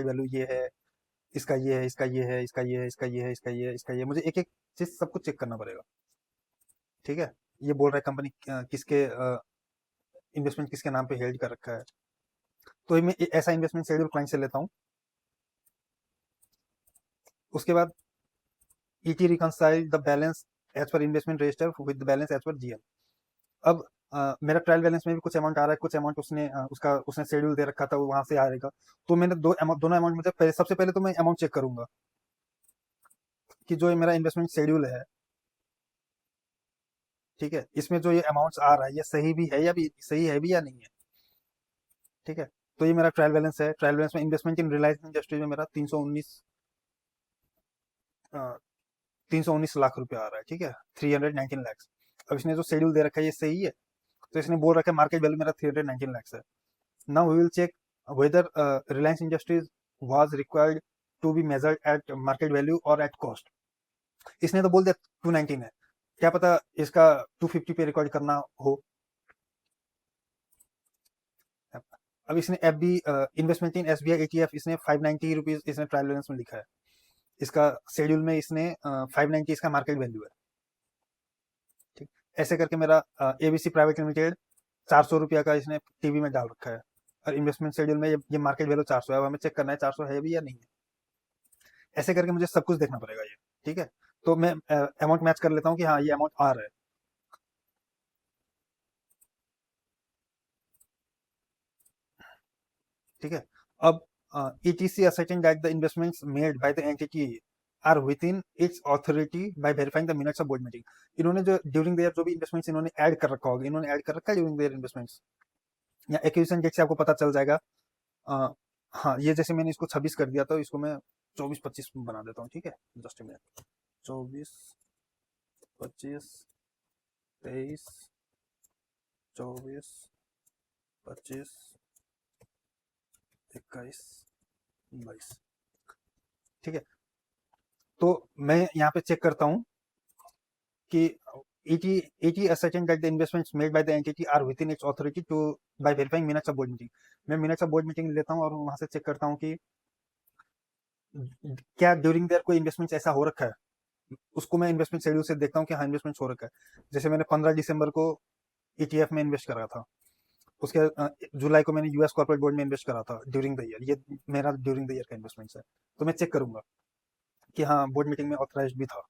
Value ये है, इसका ये है, इसका ये है, इसका ये है, इसका ये है, इसका ये है, इसका ये है। मुझे एक-एक चीज़ सब कुछ चेक करना पड़ेगा, ठीक है? ये बोल रहा है कंपनी किसके इन्वेस्टमेंट किसके नाम पे हेल्ड कर रखा है। तो मैं ऐसा इन्वेस्टमेंट शेड्यूल क्लाइंट से लेता हूँ। उसके बाद ET reconcile the balance as per investment register with the balance as per GL. अब मेरा ट्रायल बैलेंस में भी कुछ अमाउंट आ रहा है, कुछ अमाउंट उसने शेड्यूल दे रखा था, वो वहां से आएगा। तो मैंने दोनों अमाउंट मुझे सबसे पहले तो मैं अमाउंट चेक करूंगा कि जो ये मेरा इन्वेस्टमेंट शेड्यूल है, ठीक है, इसमें जो ये अमाउंट्स आ रहा है ये सही भी है या भी सही है भी या नहीं है, ठीक है। तो ये मेरा ट्रायल बैलेंस है। ट्रायल बैलेंस में इन्वेस्टमेंट इन रिलायंस इंडस्ट्रीज में मेरा 319 लाख रुपया आ रहा है, ठीक है, 319 लैक्स। अब इसने जो शेड्यूल दे रखा है ये सही है, तो इसने बोल रखा है मार्केट वैल्यू मेरा 319 लैक्स है। Now we will check whether Reliance Industries was required to be measured at market value और एट कॉस्ट। इसने तो बोल दिया 219 है, क्या पता इसका 250 पे रिकॉर्ड करना हो। अब इसने F B investment in S B I ETF इसने 590 रुपीज इसने ट्रायल बैलेंस में लिखा है। इसका शेड्यूल में इसने 590 इसका मार्केट वैल्यू है, ठीक। ऐसे करके मेरा एबीसी प्राइवेट लिमिटेड 400 रुपया का इसने टीवी में डाल रखा है, और इन्वेस्टमेंट शेड्यूल में ये मार्केट वैल्यू 400 है। अब हमें चेक करना है 400 है भी या नहीं है। ऐसे करके मुझे सब कुछ देखना पड़ेगा ये, ठीक है। तो मैं अमाउंट मैच कर लेता हूँ कि हाँ ये अमाउंट आ रहा है, ठीक है। अब ETC asserting that the investments made by the entity are within its authority by verifying the minutes of board meeting। इन्होंने जो ड्यूरिंग देयर जो भी इन्वेस्टमेंट्स इन्होंने ऐड कर रखा होगा, इन्होंने ऐड कर रखा है ड्यूरिंग देयर इन्वेस्टमेंट्स, या एक्विजिशन डेट से आपको पता चल जाएगा। अ, हाँ, ये जैसे मैंने इसको 26 कर दिया, तो इसको मैं 24-25 बना देता हूँ, ठीक है। जस्ट मिनट, 24, 25, 23, 24, 25, 21, 22, ठीक है। तो मैं यहाँ पे चेक करता हूँ कि ET ascertain that the investments made by the entity are within its authority to by verifying minutes of board meeting। मैं minutes of board meeting लेता हूँ और वहां से चेक करता हूँ कि क्या ड्यूरिंग देयर कोई इन्वेस्टमेंट ऐसा हो रखा है। उसको मैं इन्वेस्टमेंट शेड्यूल से देखता हूँ कि हाँ इन्वेस्टमेंट हो रखा है। जैसे मैंने 15 दिसंबर को ETF में इन्वेस्ट करा था, उसके जुलाई को मैंने यूएस कॉर्पोरेट बोर्ड में इन्वेस्ट करा था ड्यूरिंग द ईयर। ये मेरा ड्यूरिंग द ईयर का इन्वेस्टमेंट है, तो मैं चेक करूंगा कि हाँ बोर्ड मीटिंग में ऑथराइज भी था।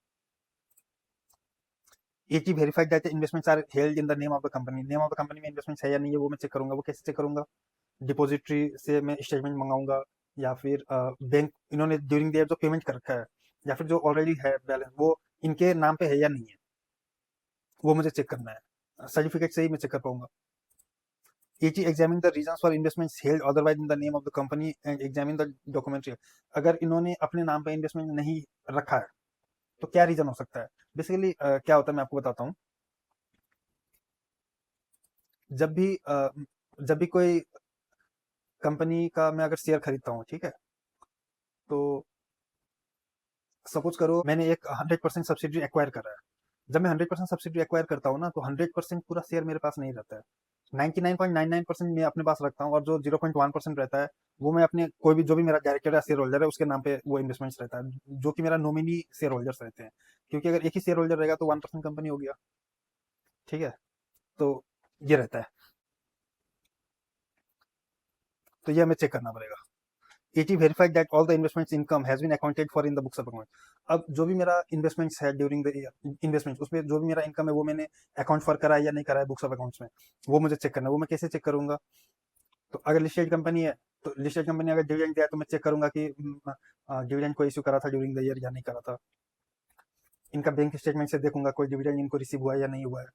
ET verified that investments are held in the name of the company. Name of the company में इन्वेस्टमेंट्स है या नहीं है वो मैं चेक करूंगा। वो कैसे चेक करूंगा? डिपॉजिटरी से मैं स्टेटमेंट मंगाऊंगा, या फिर बैंक इन्होंने ड्यूरिंग द ईयर जो पेमेंट कर रखा है, या फिर जो ऑलरेडी है बैलेंस वो इनके नाम पे है या नहीं है, वो मुझे चेक करना है। सर्टिफिकेट से ही मैं चेक कर पाऊंगा। ET examine the reasons for investments held otherwise in the name of the company and examine the documentary। अगर इन्होंने अपने नाम पे इन्वेस्टमेंट नहीं रखा है तो क्या रीजन हो सकता है? बेसिकली क्या होता है मैं आपको बताता हूँ। जब भी जब भी कोई कंपनी का मैं अगर शेयर खरीदता हूँ, ठीक है, तो सपोज करो मैंने एक 100% सब्सिडी एक्वायर करा है। जब मैं 100% सब्सिडी एक्वायर करता हूँ ना, तो 100% पूरा शेयर मेरे पास नहीं रहता है। 99.99% मैं अपने पास रखता हूँ, और जो 0.1% रहता है वो मैं अपने कोई भी जो भी मेरा डायरेक्टर या शेयर होल्डर है उसके नाम पे वो इन्वेस्टमेंट्स रहता है, जो कि मेरा नॉमिनी शेयर होल्डर्स रहते हैं। क्योंकि अगर एक ही शेयर होल्डर रहेगा तो 1% कंपनी हो गया, ठीक है। तो ये रहता है, तो ये हमें चेक करना पड़ेगा। ET verified that all the investments income has been accounted for in the books of account। अब जो भी मेरा इन्वेस्टमेंट्स है ड्यूरिंग द इन्वेस्टमेंट्स, उसमें जो भी मेरा इनकम है वो मैंने अकाउंट फॉर करा है या नहीं करा है बुक्स ऑफ अकाउंट्स में, वो मुझे चेक करना है। वो मैं कैसे चेक करूंगा? तो अगर लिस्टेड कंपनी है, तो लिस्टेड कंपनी अगर डिविडेंड दिया है तो मैं चेक करूंगा कि डिविडेंड को इश्यू करा था ड्यूरिंग द ईयर या नहीं करा था। इनका बैंक स्टेटमेंट से देखूंगा कोई डिविडेंड इनको रिसीव हुआ है या नहीं हुआ है।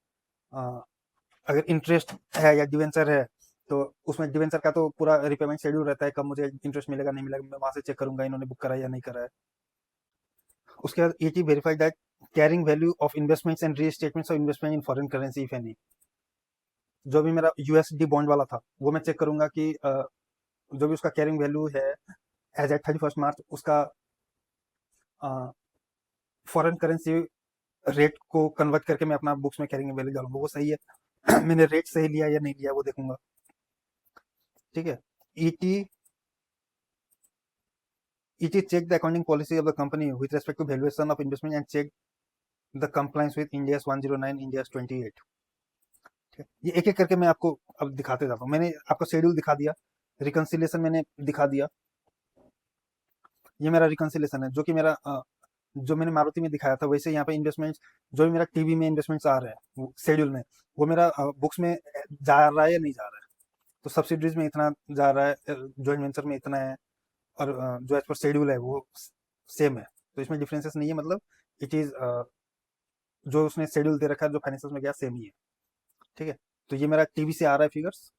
अगर इंटरेस्ट है या डिवेंचर है, तो उसमें डिवेंचर का तो पूरा रिपेमेंट शेड्यूल रहता है, कब मुझे इंटरेस्ट मिलेगा नहीं मिलेगा, मैं वहां से चेक करूंगा इन्होंने बुक करा है या नहीं करा है। उसके बाद ET verified that carrying value of investments and restatements of investment in foreign currency if any. जो भी मेरा USD बॉन्ड वाला था वो मैं चेक करूंगा कि जो भी उसका कैरिंग वैल्यू है एज एट 31 मार्च, उसका फॉरेन करेंसी रेट को कन्वर्ट करके मैं अपना बुक्स में कैरिंग वैल्यू डालूंगा, वो सही है मैंने रेट सही लिया या नहीं लिया वो देखूंगा, ठीक है। ET It is check the accounting policy of the company with respect to valuation of investment and check the compliance with India's 109, India's 28. ठीक है, ये एक एक करके मैं आपको अब दिखाते जाता हूँ। मैंने आपको शेड्यूल दिखा दिया, रिकंसिलिएशन मैंने दिखा दिया। ये मेरा रिकंसिलिएशन है, जो कि मेरा जो मैंने मारुति में दिखाया था, वैसे यहाँ पे इन्वेस्टमेंट्स जो भी मेरा टीवी में इन्वेस्टमेंट्स आ रहे हैं शेड्यूल में, वो मेरा बुक्स में जा रहा है या नहीं जा रहा है। तो सब्सिडीज में इतना जा रहा है, जॉइंट वेंचर में इतना है, और जो एज पर शेड्यूल है वो सेम है। तो इसमें डिफरेंसेस नहीं है, मतलब इट इज जो उसने शेड्यूल दे रखा है, जो फाइनेंशियल में गया सेम ही है। ठीक है, तो ये मेरा टीवी से आ रहा है फिगर्स।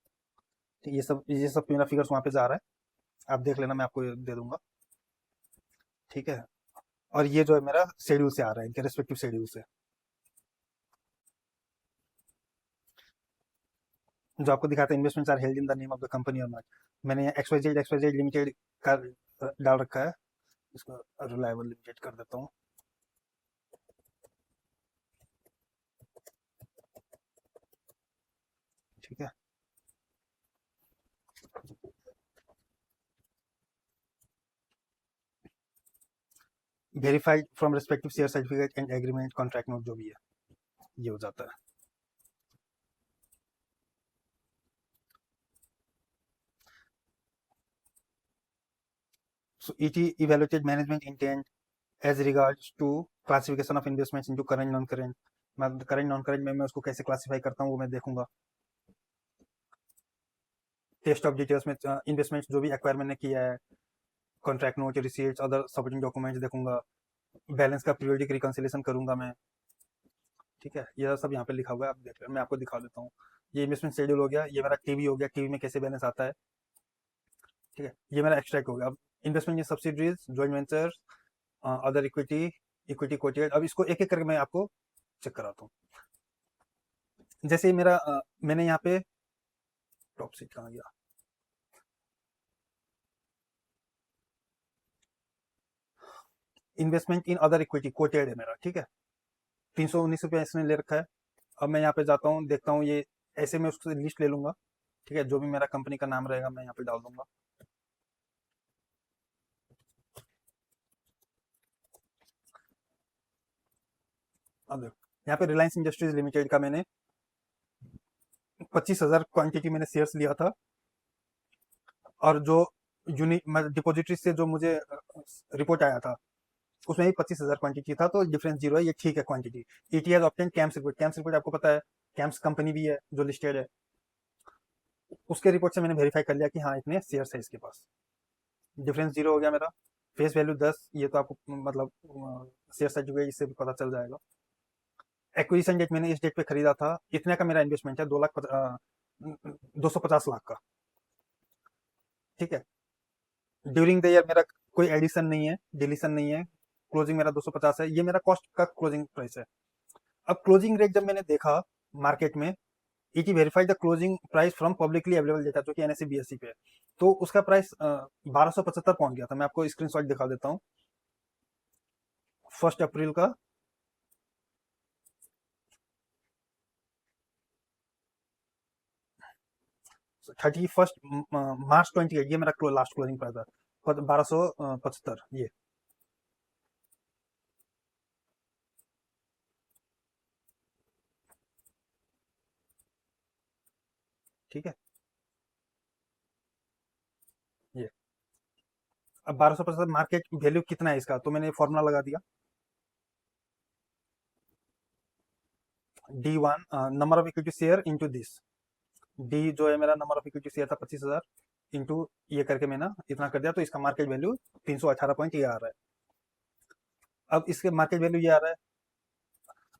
ये सब मेरा फिगर्स वहाँ पे जा रहा है, आप देख लेना, मैं आपको दे दूंगा। ठीक है, और ये जो है मेरा शेड्यूल से आ रहा है, इनके रेस्पेक्टिव शेड्यूल से। जो आपको दिखाता है investments are held in the name of the company और नॉट। मैंने यहाँ एक्सवाईजेड लिमिटेड का डाल रखा है, इसको रिलायबल लिमिटेड कर देता हूँ। ठीक है, verified from respective share certificate and agreement contract note, जो भी है ये हो जाता है। So it evaluated management intent as regards to classification of investments into current non current। मैं करंट नॉन करंट में मैं उसको कैसे क्लासिफाई करता हूँ वो मैं देखूंगा। टेस्ट ऑफ डिटेल्स में इन्वेस्टमेंट्स जो भी एक्वायर मैंने किया है, contract note, receipts, other supporting documents देखूंगा। बैलेंस का पीरियोडिक रिकंसिलेशन करूंगा मैं। ठीक है, ये सब यहाँ पे लिखा हुआ है, आप देख रहे हैं, मैं आपको दिखा देता हूँ। ये इन्वेस्टमेंट शेड्यूल हो गया, ये मेरा टीवी हो गया, टीवी में कैसे बैलेंस आता है। ठीक है, ये मेरा एक्सट्रैक्ट हो गया। अब इन्वेस्टमेंट इन subsidiaries, joint ventures, other equity, equity coated. अब इसको एक एक करके मैं आपको चेक कराता हूँ। जैसे मेरा मैंने यहाँ पे टॉप सीट कहाँ गया, investment in other equity coated है मेरा। ठीक है, 319 रुपया इसने ले रखा है। अब मैं यहाँ पे जाता हूँ, देखता हूँ, ये ऐसे मैं उसको लिस्ट ले लूंगा। ठीक है, जो भी मेरा कंपनी का नाम रहेगा मैं यहाँ पे डाल दूंगा। अब देखो, यहाँ पे रिलायंस इंडस्ट्रीज लिमिटेड का मैंने 25,000 क्वांटिटी मैंने शेयर्स लिया था, और जो डिपोजिटरी से जो मुझे रिपोर्ट आया था उसमें भी 25,000 क्वांटिटी था, तो डिफरेंस जीरो है, ये ठीक है quantity. ET has obtain camps report. Camps report आपको पता है, कैम्स कंपनी भी है जो लिस्टेड है, उसके रिपोर्ट से मैंने वेरीफाई कर लिया कि हाँ इतने शेयर्स है इसके पास। डिफरेंस जीरो हो गया मेरा। फेस वैल्यू 10, ये तो आपको मतलब शेयर सर्टिफिकेट इससे भी पता चल जाएगा। एक्विजिशन डेट मैंने इस डेट पे खरीदा था, इतने का मेरा इन्वेस्टमेंट है, 250 लाख का। ठीक है, ड्यूरिंग द ईयर मेरा कोई एडिशन नहीं है, डिलीशन नहीं है, क्लोजिंग मेरा 250 है, ये मेरा कॉस्ट का क्लोजिंग प्राइस है। अब क्लोजिंग रेट जब मैंने देखा मार्केट में, it verified the closing price from publicly available data, जो कि एनएससी बीएससी पे है, तो उसका प्राइस 1275 पहुंच गया था। मैं आपको स्क्रीनशॉट दिखा देता हूँ। 1 अप्रैल का 31 मार्च 28, ये मेरा लास्ट क्लोजिंग प्राइस था, 1275 ये। ठीक है, ये अब 1275 मार्केट वैल्यू कितना है इसका, तो मैंने फॉर्मूला लगा दिया, D1 number of equity share into this. D जो है मेरा नंबर ऑफ इक्विटी शेयर था 25,000, इंटू ये करके मैंने इतना कर दिया, तो इसका मार्केट वैल्यू 318 पॉइंट ये आ रहा है। अब इसके मार्केट वैल्यू ये आ रहा है।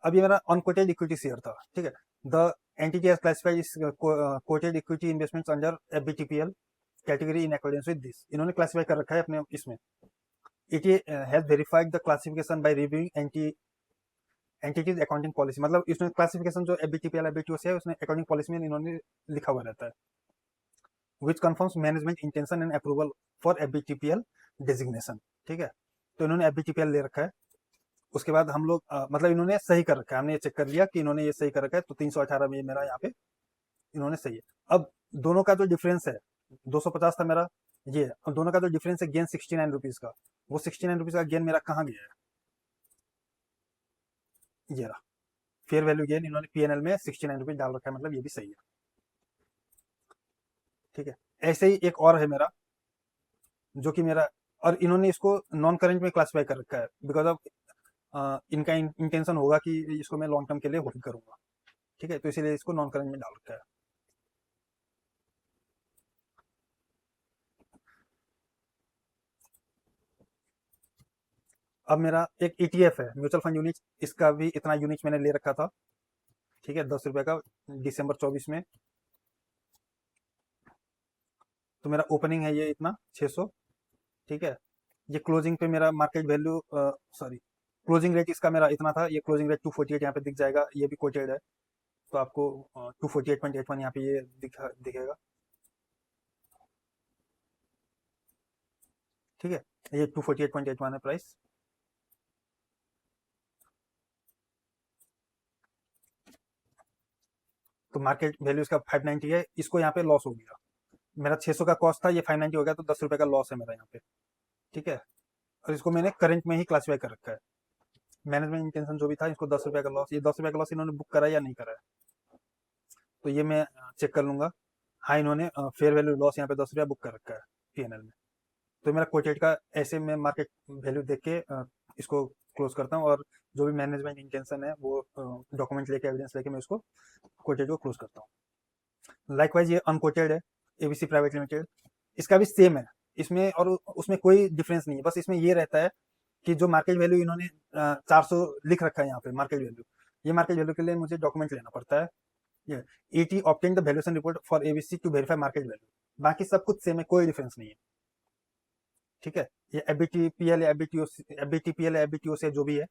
अब ये मेरा अनकोटेड इक्विटी शेयर था। ठीक है, the entity has classified its quoted equity investments under FBTPL category in accordance with this. इन्होंने क्लासिफाई कर रखा है अपने इसमें। It has verified the classification by reviewing entity's accounting policy. मतलब इसमें क्लासिफिकेशन जो एफबीटीपीएल एफबीटीओ है, उसने अकाउंटिंग पॉलिसी में इन्होंने लिखा हुआ रहता है, which confirms management intention and approval for FBTPL designation. ठीक है, तो इन्होंने एफबीटीपीएल ले रखा है। उसके बाद हम लोग मतलब इन्होंने सही कर रखा है, हमने ये चेक कर लिया कि इन्होंने ये सही कर रखा है, तो 318 में मेरा यहाँ पे इन्होंने सही है। अब दोनों का जो डिफरेंस है 250 था मेरा, ये और दोनों का जो डिफरेंस है गेन 69 रुपीज़ का, वो 69 रुपीज़ का गेन मेरा कहाँ गया है, ये रहा। फेयर वैल्यू गेन इन्होंने पीएनएल में 69 रुपीज़ डाल रखा है, मतलब ये भी सही है। ठीक है, ऐसे ही एक और है मेरा, जो कि मेरा, और इन्होंने इसको नॉन करेंट में क्लासीफाई कर रखा है, बिकॉज ऑफ इनका इंटेंशन होगा कि इसको मैं लॉन्ग टर्म के लिए होल्ड करूंगा। ठीक है, तो इसीलिए इसको नॉन करेंट में डाल रखा है। अब मेरा एक ईटीएफ है, म्यूचुअल फंड यूनिट, इसका भी इतना यूनिट मैंने ले रखा था। ठीक है, 10 रुपए का, दिसंबर 24 में। तो मेरा ओपनिंग है ये इतना 600। ठीक है, ये क्लोजिंग पे मेरा market value, sorry, closing rate इसका मेरा इतना था, ये क्लोजिंग रेट 248 यहाँ पे दिख जाएगा, ये भी कोटेड है। तो आपको 248.81 यहाँ पे ये दिखेगा। ठीक है, ये 248.81 है प्राइस। तो मार्केट वैल्यू इसका 590 है, इसको यहाँ पे लॉस हो गया। मेरा 600 का कॉस्ट था, ये 590 हो गया, तो 10 रुपए का लॉस है मेरा यहाँ पे। ठीक है, और इसको मैंने करंट में ही क्लासीफाई कर रखा है। मैनेजमेंट इंटेंशन जो भी था, इसको 10 रुपए का लॉस, ये 10 रुपए का लॉस इन्होंने बुक करा है या नहीं करा है, तो ये मैं चेक कर लूंगा। हाँ, इन्होंने फेयर वैल्यू लॉस यहाँ पे 10 रुपया बुक कर रखा है पीएनएल में। तो मेरा कोटेड का ऐसे मैं मार्केट वैल्यू देख के इसको क्लोज करता हूँ, और जो भी मैनेजमेंट इंटेंशन है वो डॉक्यूमेंट लेके, एविडेंस लेके मैं उसको कोटेड को क्लोज करता हूँ। लाइकवाइज ये अनकोटेड है, एबीसी प्राइवेट लिमिटेड, इसका भी सेम है। इसमें और उसमें कोई डिफरेंस नहीं है, बस इसमें ये रहता है कि जो मार्केट वैल्यू इन्होंने 400 लिख रखा है यहाँ पे मार्केट वैल्यू, ये मार्केट वैल्यू के लिए मुझे डॉक्यूमेंट लेना पड़ता है। ये ET obtain the valuation report for ABC to verify market value, बाकी सब कुछ सेम है, कोई डिफरेंस नहीं है। ठीक है, ये एबीटीपीएल या एबीटीपीएल या एबीटीओ जो भी है,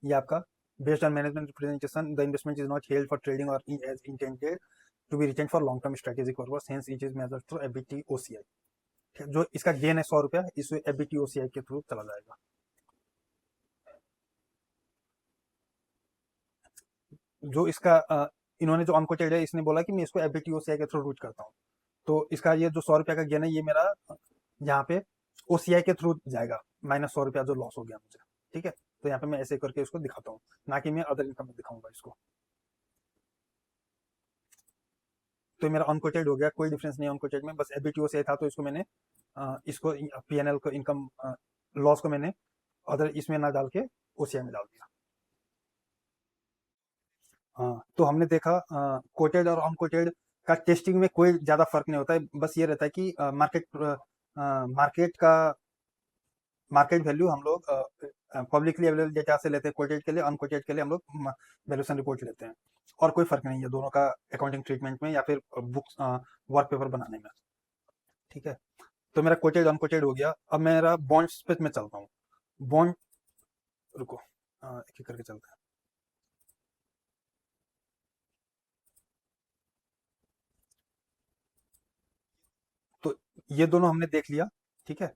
ये आपका based on management representation the investment is not held for trading और is intended to be retained for long term strategic purpose, hence it is measured through FVTOCI. जो इसका गेन है 100 रुपया, इस एबीटीओसीआई के थ्रू चला जाएगा। जो इसका इन्होंने जो अनकोटेड है, इसने बोला कि मैं इसको एबीटीओसीआई के थ्रू रूट करता हूँ, तो इसका ये जो 100 रुपया का गेन है, ये मेरा यहाँ पे ओसीआई के थ्रू जाएगा, माइनस 100 रुपया जो लॉस हो गया मुझे। ठीक है, तो यहाँ पे मैं ऐसे करके इसको दिखाता हूँ, ना कि मैं अदर इनकम में दिखाऊंगा इसको। तो मेरा अनकोटेड हो गया, कोई डिफरेंस नहीं है अनकोटेड में, बस एबीटीओ से था, तो इसको मैंने इसको पीएनएल को इनकम लॉस को मैंने अदर इसमें ना डाल के ओसीआई में डाल दिया। हाँ, तो हमने देखा कोटेड और अनकोटेड का टेस्टिंग में कोई ज़्यादा फर्क नहीं होता है, बस ये रहता है कि मार्केट वैल्यू हम लोग पब्लिकली अवेलेबल डेटा से लेते हैं कोटेड के लिए, अनकोटेड के लिए हम लोग वैल्यूएशन रिपोर्ट लेते हैं, और कोई फर्क नहीं है दोनों का अकाउंटिंग ट्रीटमेंट में या फिर बुक्स वर्क पेपर बनाने में। ठीक है, तो मेरा कोटेड अनकोटेड हो गया, अब मेरा बॉन्ड्स पे मैं चलता हूँ। बॉन्ड, रुको, एक एक करके चलते हैं। तो ये दोनों हमने देख लिया। ठीक है,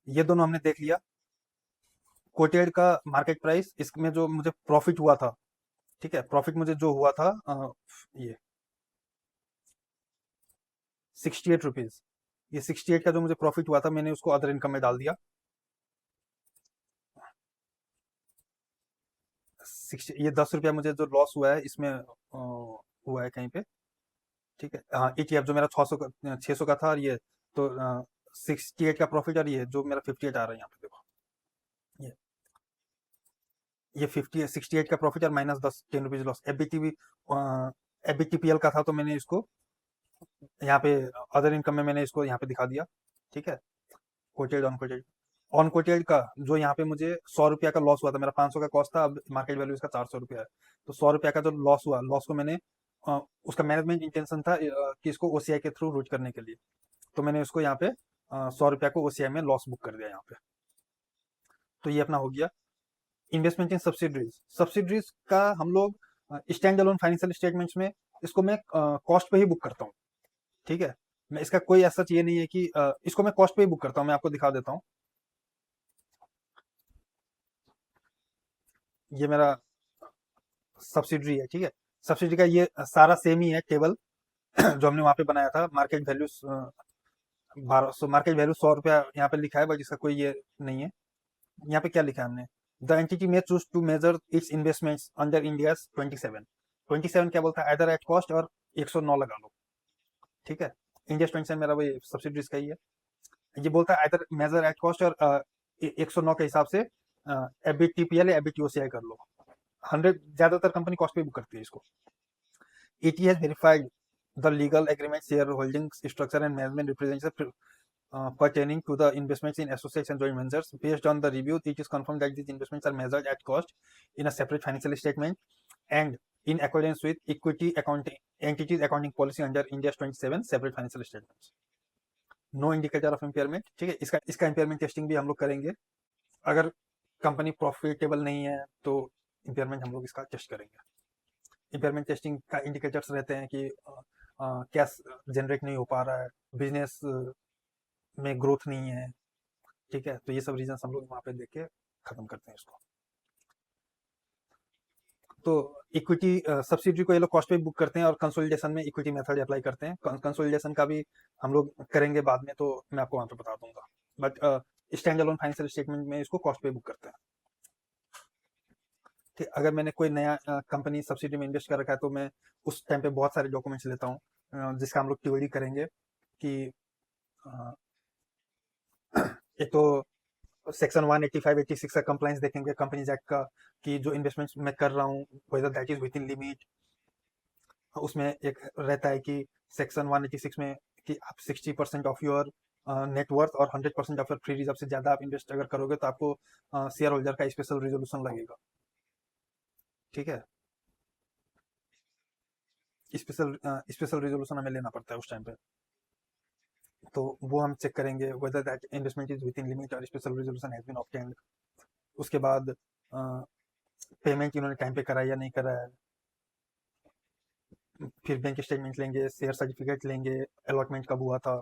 ये दोनों हमने देख लिया। कोटेड का मार्केट प्राइस, इसमें जो मुझे प्रॉफिट हुआ था, ठीक है, प्रॉफिट मुझे जो हुआ था ये 68 रुपीज, ये 68 का जो मुझे प्रॉफिट हुआ था, मैंने उसको अदर इनकम में डाल दिया। 60, ये 10 रुपया मुझे जो लॉस हुआ है इसमें हुआ है कहीं पे। ठीक है, हाँ, ईटीएफ जो मेरा 600 का था, और ये तो 68 का प्रॉफिट, और ये जो मेरा 58 आ रहा है यहाँ पे देखो, ये ये 68 का प्रॉफिट और माइनस 10 10 रुपीज लॉस। एबीटीपीएल का था, तो मैंने इसको यहाँ पे अदर इनकम में मैंने इसको यहाँ पे दिखा दिया। ठीक है, कोटेड अनकोटेड, अनकोटेड का जो यहाँ पे मुझे 100 रुपया का लॉस हुआ था, मेरा 500 का कॉस्ट था, अब मार्केट वैल्यू इसका 400 रुपया है, तो 100 रुपया का जो लॉस हुआ, लॉस को मैंने उसका मैनेजमेंट इंटेंशन था कि इसको ओसीआई के थ्रू रूट करने के लिए, तो मैंने उसको यहाँ पे 100 रुपया को ओसीआई में लॉस बुक कर दिया यहाँ पे। तो ये अपना हो गया इन्वेस्टमेंट इन सब्सिडरीज। सब्सिडरीज का हम लोग स्टैंड अलोन फाइनेंशियल स्टेटमेंट्स में इसको मैं कॉस्ट पे ही बुक करता हूँ। ठीक है, मैं इसका कोई ऐसा ये नहीं है कि इसको मैं कॉस्ट पे ही बुक करता हूँ, मैं आपको दिखा देता हूँ। ये मेरा सब्सिडरी है। ठीक है, सब्सिडरी का ये सारा सेम ही है टेबल। जो हमने वहाँ पे बनाया था, मार्केट वैल्यू 1200, मार्केट वैल्यू 100 रुपया यहाँ पे लिखा है, बट इसका कोई ये नहीं है। यहाँ पे क्या लिखा है हमने, the entity may choose to measure its investments under India 27 क्या बोलता है, आइदर एट कॉस्ट और 109 लगा लो, ठीक है। इंडिया 27 मेरा वही सब्सिडीज का ही है। ये बोलता है आइदर मेजर एट कॉस्ट और 109 के हिसाब से एबीटीपीएल या एबीटीओसीआई कर लो। 100 ज्यादातर कंपनी कॉस्ट पे बुक करती है इसको। ET has verified the legal agreement, shareholding structure and management representative pertaining to the investments in associates and joint ventures. Based on the review, it is confirmed that these investments are measured at cost in a separate financial statement and in accordance with equity accounting entities accounting policy under India's 27 separate financial statements. No indicator of impairment, ठीक है। इसका impairment testing भी हम लोग करेंगे। अगर company profitable नहीं है तो इम्पेयरमेंट हम लोग इसका टेस्ट करेंगे। इम्पेयरमेंट टेस्टिंग का इंडिकेटर्स रहते हैं कि कैश जनरेट नहीं हो पा रहा है, बिजनेस में ग्रोथ नहीं है, ठीक है। तो ये सब रीजन हम लोग वहाँ पे देख के खत्म करते हैं इसको। तो इक्विटी सब्सिडी को ये लोग कॉस्ट पे बुक करते हैं और कंसोलिडेशन में इक्विटी मेथड अप्लाई करते हैं। कंसोलिडेशन का भी हम लोग करेंगे बाद में, तो मैं आपको वहाँ पे बता दूंगा। But stand alone financial statement में इसको कॉस्ट पे बुक करते हैं। ठीक, अगर मैंने कोई नया कंपनी सब्सिडी में इन्वेस्ट कर रखा है तो मैं उस टाइम पे बहुत सारे डॉक्यूमेंट्स लेता हूँ, जिसका हम लोग टीओडी करेंगे कि अ, एक तो सेक्शन 185 86 का कंप्लाइंस देखेंगे कंपनीज एक्ट का, कि जो इन्वेस्टमेंट्स मैं कर रहा हूँ whether that is within limit. उसमें एक रहता है कि सेक्शन 186 में कि आप 60% ऑफ योर नेटवर्थ और 100% ऑफ योर फ्री रिजर्व से ज़्यादा आप इन्वेस्ट अगर करोगे तो आपको शेयर होल्डर का स्पेशल रिजोल्यूशन लगेगा, ठीक है। स्पेशल रिजोल्यूशन हमें लेना पड़ता है उस टाइम पे, तो वो हम चेक करेंगे whether that investment is within limit और special resolution has been obtained. उसके बाद पेमेंट इन्होंने टाइम पे करा या नहीं करा है, फिर बैंक स्टेटमेंट लेंगे, शेयर सर्टिफिकेट लेंगे, अलॉटमेंट कब हुआ था,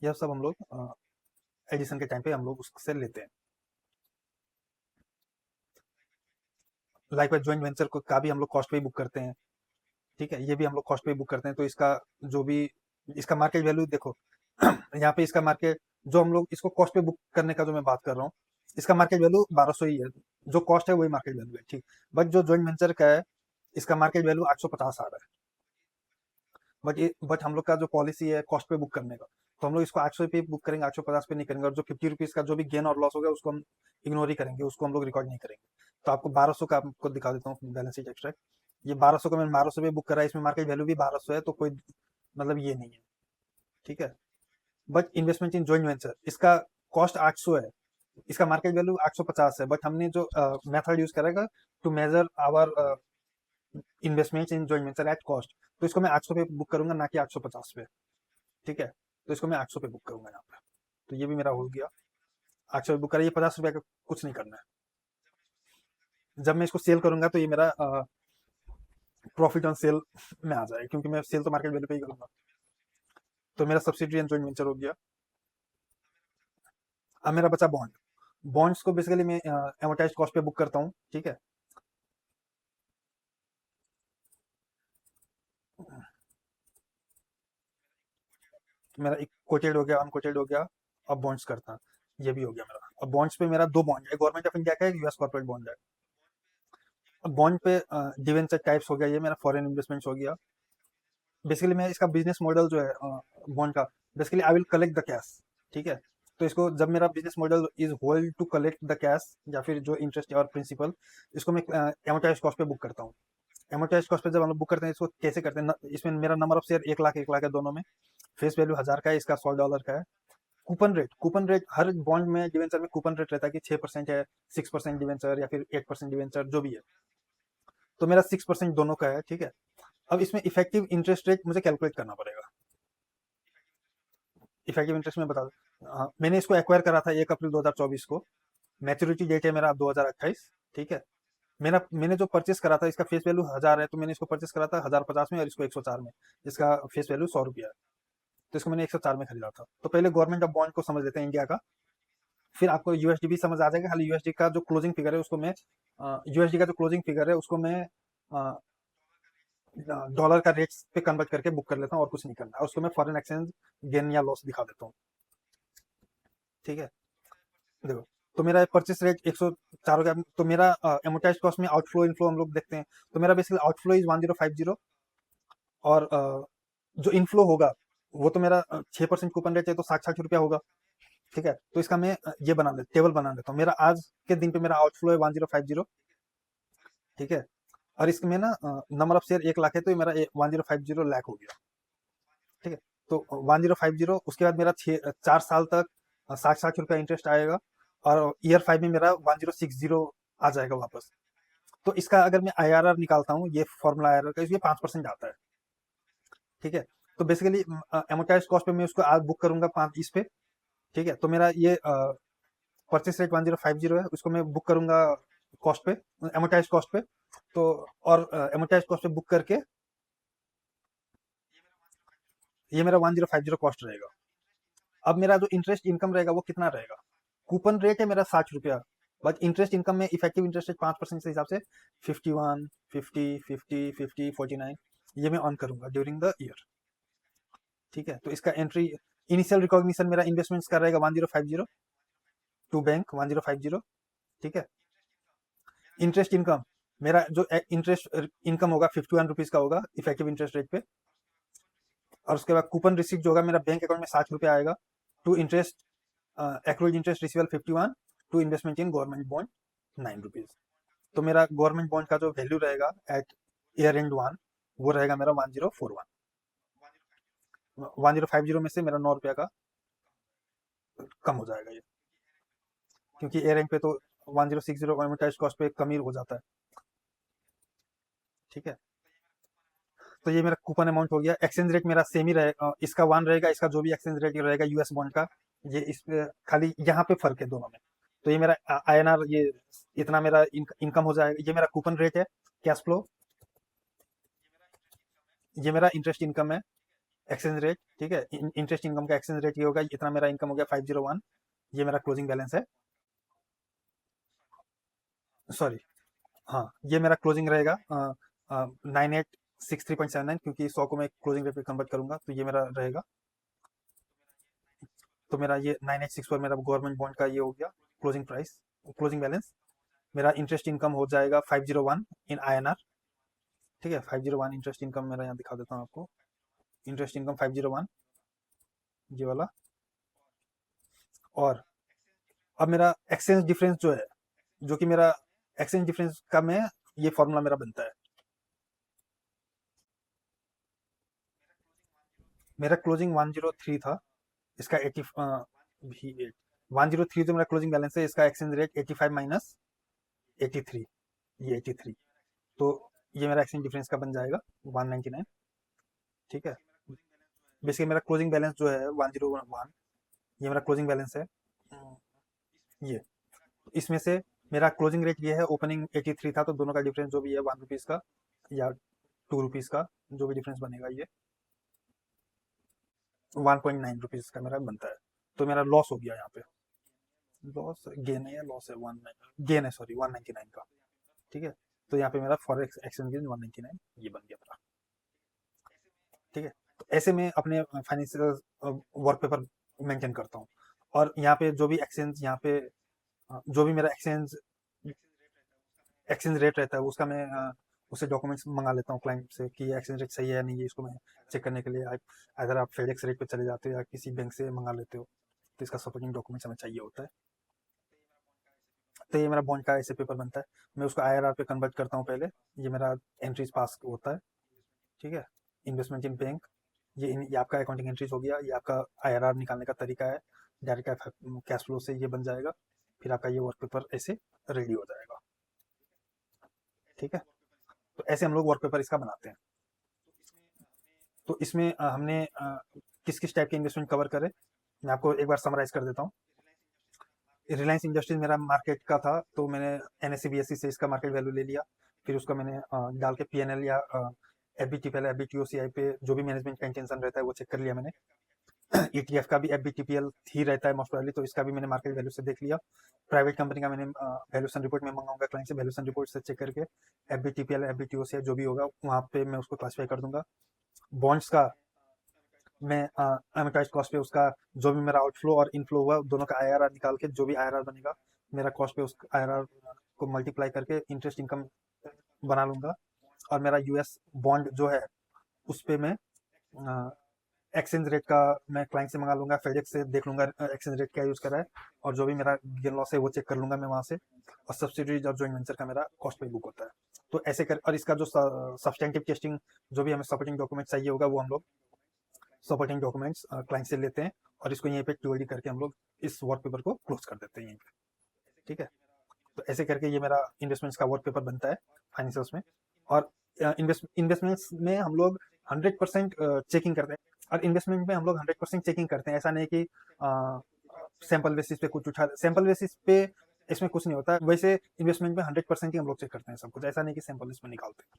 यह सब हम लोग एडिशन के टाइम पे हम लोग उससे लेते हैं। लाइक ज्वाइंट वेंचर को का भी हम लोग कॉस्ट पे बुक करते हैं, ठीक है। ये भी हम लोग कॉस्ट पे बुक करते हैं। तो इसका जो भी इसका मार्केट वैल्यू देखो यहाँ पे इसका मार्केट, जो हम लोग इसको कॉस्ट पे बुक करने का जो मैं बात कर रहा हूँ, इसका मार्केट वैल्यू 1200 ही है, जो कॉस्ट है वही मार्केट वैल्यू है, ठीक। बट जो ज्वाइंट वेंचर का है इसका मार्केट वैल्यू 850 आ रहा है। बट हम लोग का जो पॉलिसी है कॉस्ट पे बुक करने का, तो हम लोग इसको 800 पे बुक करेंगे, 850 पे नहीं करेंगे। और जो 50 रुपीज का जो भी गेन और लॉस होगा उसको हम इग्नोर ही करेंगे, उसको हम लोग रिकॉर्ड नहीं करेंगे। तो आपको 1200 का आपको दिखा देता हूँ बैलेंस शीट एक्सट्रैक्ट। ये 1200 का मैंने 1200 पे बुक करा है, इसमें मार्केट वैल्यू भी 1200 है, तो कोई मतलब ये नहीं है, ठीक है। But investment in joint venture इसका कॉस्ट 800 है, इसका मार्केट वैल्यू 850 है। बट हमने जो मेथड यूज करेगा to measure our investment in joint venture at cost, तो इसको मैं 800 पे बुक करूंगा, ना कि 850 पे, ठीक है। तो इसको मैं 800 पे बुक करूंगा यहाँ पे। तो ये भी मेरा हो गया, 800 पे बुक करा। ये 50 रुपया का कुछ नहीं करना है। जब मैं इसको सेल करूंगा तो ये मेरा प्रॉफिट ऑन सेल में आ जाएगा, क्योंकि मैं सेल तो मार्केट वैल्यू पे ही करूंगा। तो मेरा सब्सिडी एंड जॉइंट वेंचर हो गया। अब मेरा बचा बॉन्ड। बॉन्ड्स को बेसिकली मैं एमोटाइज कॉस्ट पे बुक करता हूँ, ठीक है। तो मेरा एक कोटेड हो गया, अनकोटेड हो गया। अब बॉन्ड्स करता, ये भी हो गया मेरा। अब बॉन्ड्स पे मेरा दो बॉन्ड है, गवर्नमेंट ऑफ इंडिया का है, यूएस कॉर्पोरेट बॉन्ड है। अब बॉन्ड पे डिवेंचर टाइप्स हो गया, ये मेरा फॉरेन इन्वेस्टमेंट्स हो गया। बेसिकली मैं इसका बिजनेस मॉडल जो है बॉन्ड का, basically I will collect the cash, ठीक है। तो इसको जब मेरा business model is hold to collect the cash या फिर जो इंटरेस्ट और प्रिंसिपल, इसको मैं एमोटाइज कॉस्ट पे बुक करता हूँ। एमोटाइज कॉस्ट पे जब हम लोग बुक करते हैं, इसको कैसे करते हैं इसमें मेरा नंबर ऑफ शेयर 1 लाख है दोनों में। फेस वैल्यू 1000 का है, इसका $100 का है। कूपन रेट हर बॉन्ड में डिवेंचर में कूपन रेट रहता है कि 6% है, 6% डिवेंचर या फिर 8% डिवेंचर जो भी है। तो मेरा 6% दोनों का है, ठीक है। अब इसमें इफेक्टिव इंटरेस्ट रेट मुझे कैलकुलेट करना पड़ेगा। इफेक्टिव इंटरेस्ट में बता दो, मैंने इसको एक्वायर करा था 1 अप्रैल 2024 को। मैच्योरिटी डेट है मेरा 2028, ठीक है। मैंने जो परचेस करा था इसका फेस वैल्यू 1000 है, तो मैंने इसको परचेस करा था 1050 में और इसको 104 में। इसका फेस वैल्यू 100 रुपया है, तो इसको मैंने 104 में खरीदा था। तो पहले गवर्नमेंट ऑफ बॉन्ड को समझ लेते हैं इंडिया का, फिर आपको यूएसडी भी समझ आ जाएगा। खाली यूएसडी का जो क्लोजिंग फिगर है उसको मैं यूएसडी का जो क्लोजिंग फिगर है उसको मैं डॉलर का रेट्स पे कन्वर्ट करके बुक कर लेता हूँ और कुछ नहीं करना, और उसको मैं फॉरेन एक्सचेंज गेन या लॉस दिखा देता हूँ। ठीक है, देखो, तो मेरा परचेस रेट 104 हो गया, तो मेरा एमोटाइज कॉस्ट में आउटफ्लो इनफ्लो हम लोग देखते हैं, तो मेरा बेसिकली आउटफ्लो इज 1050, और जो इनफ्लो होगा वो तो मेरा 6% कूपन रेट है, तो 60-60 रुपया होगा। ठीक है, तो इसका मैं ये बना ले टेबल बना लेता हूँ, मेरा आज के दिन पे मेरा आउटफ्लो है 1050। ठीक है, और इसमें ना नंबर ऑफ शेयर 1 लाख है, तो ये मेरा 1050 लाख हो गया। ठीक है, तो 1050, उसके बाद मेरा 4 साल तक 60-60 रुपया इंटरेस्ट आएगा, और ईयर 5 में मेरा 1060 आ जाएगा वापस। तो इसका अगर मैं आईआरआर निकालता हूँ, ये फॉर्मूला आईआरआर का, ये 5% आता है। ठीक है, तो बेसिकली एमोटाइज कॉस्ट पे मैं उसको आज बुक करूंगा 5 इस पे। ठीक है, तो मेरा ये परचेस रेट 1050 है, उसको मैं बुक करूंगा कॉस्ट पे, एमोटाइज कॉस्ट पे। तो और एमोटाइज कॉस्ट पे बुक करके ये मेरा 1050 कॉस्ट रहेगा। अब मेरा जो इंटरेस्ट इनकम रहेगा वो कितना रहेगा? कूपन रेट है मेरा 60 रुपया, बट इंटरेस्ट इनकम में इफेक्टिव इंटरेस्ट रेट 5% के हिसाब से 51, 50, 50, 50, 49 ये मैं ऑन करूंगा ड्यूरिंग द ईयर। ठीक है, तो इसका एंट्री इनिशियल रिकॉग्निशन मेरा इन्वेस्टमेंट्स का रहेगा 1050 टू बैंक 1050। ठीक है, इंटरेस्ट इनकम मेरा जो इंटरेस्ट इनकम होगा 51 रुपीज का होगा इफेक्टिव इंटरेस्ट रेट पे, और उसके बाद कूपन रिसीप्ट जो होगा मेरा बैंक अकाउंट में 60 रुपया आएगा, to interest accrued interest receivable 51, to investment in government bond 9 rupees. तो मेरा गवर्नमेंट बॉन्ड का जो वैल्यू रहेगा एट ईयर एंड 1, वो रहेगा मेरा 1041। 1050 में से मेरा 9 रुपया का कम हो जाएगा ये, क्योंकि ईयर एंड पे तो 1060 एडवर्टाइज कॉस्ट पे कम ही हो जाता है। ठीक है, तो ये मेरा कूपन अमाउंट हो गया। एक्सचेंज रेट मेरा सेम ही रहेगा, इसका 1 रहेगा, इसका जो भी एक्सचेंज रेट रहेगा यूएस बॉन्ड का, ये इस पे खाली यहाँ पे फर्क है दोनों में। तो ये मेरा आईएनआर, ये इतना मेरा इनकम हो जाएगा। ये मेरा कूपन रेट है, कैश फ्लो, ये मेरा इंटरेस्ट इनकम है, एक्सचेंज रेट। ठीक है, इंटरेस्ट इनकम का एक्सचेंज रेट ये होगा, इतना मेरा इनकम हो गया 501। ये मेरा क्लोजिंग बैलेंस है, सॉरी, हाँ, ये मेरा क्लोजिंग रहेगा 9863.79, क्योंकि 100 को मैं क्लोजिंग रेट पे कन्वर्ट करूंगा, तो ये मेरा रहेगा। तो मेरा ये 9864 मेरा गवर्नमेंट बॉन्ड का ये हो गया क्लोजिंग प्राइस, क्लोजिंग बैलेंस। मेरा इंटरेस्ट इनकम हो जाएगा 501 इन आईएनआर। ठीक है, 501 इंटरेस्ट इनकम मेरा यहाँ दिखा देता हूँ आपको। इंटरेस्ट इनकम 501, ये वाला। और अब मेरा एक्सचेंज डिफरेंस जो है, जो कि मेरा एक्सचेंज डिफरेंस का मैं ये फॉर्मूला मेरा बनता है। मेरा क्लोजिंग 103 था, इसका 80 भी 103 जो मेरा क्लोजिंग बैलेंस है, इसका एक्सचेंज रेट 85 माइनस 83, ये 83, तो ये मेरा एक्सचेंज डिफरेंस का बन जाएगा 199। ठीक है, बेसिकली मेरा क्लोजिंग बैलेंस जो है 1011, ये मेरा क्लोजिंग बैलेंस है। ये इसमें से मेरा क्लोजिंग रेट ये है, ओपनिंग 83 था, तो दोनों का डिफरेंस जो भी है 1 रुपीज़ का या 2 रुपीज़ का, जो भी डिफरेंस बनेगा ये 1.9 रुपीज़ का मेरा बनता है। तो मेरा लॉस हो गया यहाँ पे, लॉस गेन है या लॉस है, 19 गेन है, सॉरी 199 का। ठीक है, तो यहाँ पे मेरा फॉरेक्स एक्सचेंज गेन 199 ये बन गया मेरा। ठीक है, तो ऐसे में अपने फाइनेंशियल वर्क पेपर मेंटेन करता हूँ। और यहाँ पे जो भी एक्सचेंज, यहाँ पे जो भी मेरा एक्सचेंज रेट रहता है, उसका मैं उससे डॉक्यूमेंट्स मंगा लेता हूँ क्लाइंट से, कि ये एक्सचेंज रेट सही है या नहीं है, इसको मैं चेक करने के लिए अगर आप फेडेक्स रेट पे चले जाते हो या किसी बैंक से मंगा लेते हो, तो इसका सपोर्टिंग डॉक्यूमेंट्स हमें चाहिए होता है। तो ये मेरा बॉन्ड का ऐसे पेपर बनता है, मैं उसको आईआरआर पे कन्वर्ट करता हूँ पहले। ये मेरा एंट्रीज पास होता है। ठीक है, इन्वेस्टमेंट इन बैंक, ये आपका अकाउंटिंग एंट्रीज हो गया, ये आपका आईआरआर निकालने का तरीका है, डायरेक्ट कैश फ्लो से ये बन जाएगा। फिर आपका ये वर्क पेपर ऐसे रेडी हो जाएगा। ठीक है, तो ऐसे हम लोग वर्क पेपर इसका बनाते हैं। तो इसमें हमने किस किस टाइप के इन्वेस्टमेंट कवर करे, मैं आपको एक बार समराइज कर देता हूँ। रिलायंस इंडस्ट्रीज मेरा मार्केट का था, तो मैंने एनएससी बीएससी से इसका मार्केट वैल्यू ले लिया, फिर उसका मैंने डाल के पीएनएल या एफबीटी, पहले एफबीटीओ सीआई पे जो भी मैनेजमेंट का इंटेंशन रहता है वो चेक कर लिया मैंने। ETF का भी FBTPL ही रहता है मोस्ट प्रोबेबली, तो इसका भी मैंने मार्केट वैल्यू से देख लिया। प्राइवेट कंपनी का मैंने वैल्यूएशन रिपोर्ट में मंगाऊंगा क्लाइंट से, वैल्यूएशन रिपोर्ट से चेक करके FBTPL FBTO से जो भी होगा वहाँ पे मैं उसको क्लासीफाई कर दूंगा। बॉन्ड्स का मैं अमोर्टाइज्ड कॉस्ट पे उसका जो भी मेरा आउटफ्लो और इनफ्लो हुआ दोनों का IRR निकाल के जो भी IRR बनेगा मेरा कॉस्ट पे उस IRR को मल्टीप्लाई करके इंटरेस्ट इनकम बना लूंगा। और मेरा US बॉन्ड जो है उस पे मैं एक्सचेंज रेट का मैं क्लाइंट से मंगा लूंगा, फेडेक्स से देख लूंगा एक्सचेंज रेट क्या यूज कर रहा है, और जो भी मेरा गेन लॉस है वो चेक कर लूंगा मैं वहां से। और सब्सिडीज और जॉइंट वेंचर का मेरा कॉस्ट पे बुक होता है। तो ऐसे कर, और इसका जो सब्सटेंटिव टेस्टिंग जो भी हमें सपोर्टिंग डॉक्यूमेंट चाहिए होगा वो हम लोग सपोर्टिंग डॉक्यूमेंट्स क्लाइंट से लेते हैं, और इसको यहीं पे QLD करके हम लोग इस वर्क पेपर को क्लोज कर देते हैं यहीं पे। ठीक है, तो ऐसे करके ये मेरा इन्वेस्टमेंट्स का वर्क पेपर बनता है फाइनेंशियल्स में। और इन्वेस्टमेंट्स में हम लोग 100% चेकिंग करते हैं, और इन्वेस्टमेंट में हम लोग 100% चेकिंग करते हैं। ऐसा नहीं कि सैंपल बेसिस पे कुछ उठा, सैंपल बेसिस पे इसमें कुछ नहीं होता। वैसे इन्वेस्टमेंट में 100% ही हम लोग चेक करते हैं सब कुछ, ऐसा नहीं कि सैंपल बेसिस में निकालते हैं।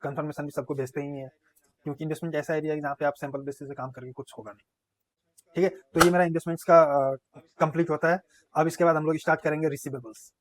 कंफर्मेशन भी सबको भेजते ही है, क्योंकि इन्वेस्टमेंट ऐसा एरिया है जहाँ पे आप सैंपल बेसिस से काम करके कुछ होगा नहीं। ठीक है, तो ये मेरा इन्वेस्टमेंट्स का कंप्लीट होता है। अब इसके बाद हम लोग स्टार्ट करेंगे रिसीवेबल्स।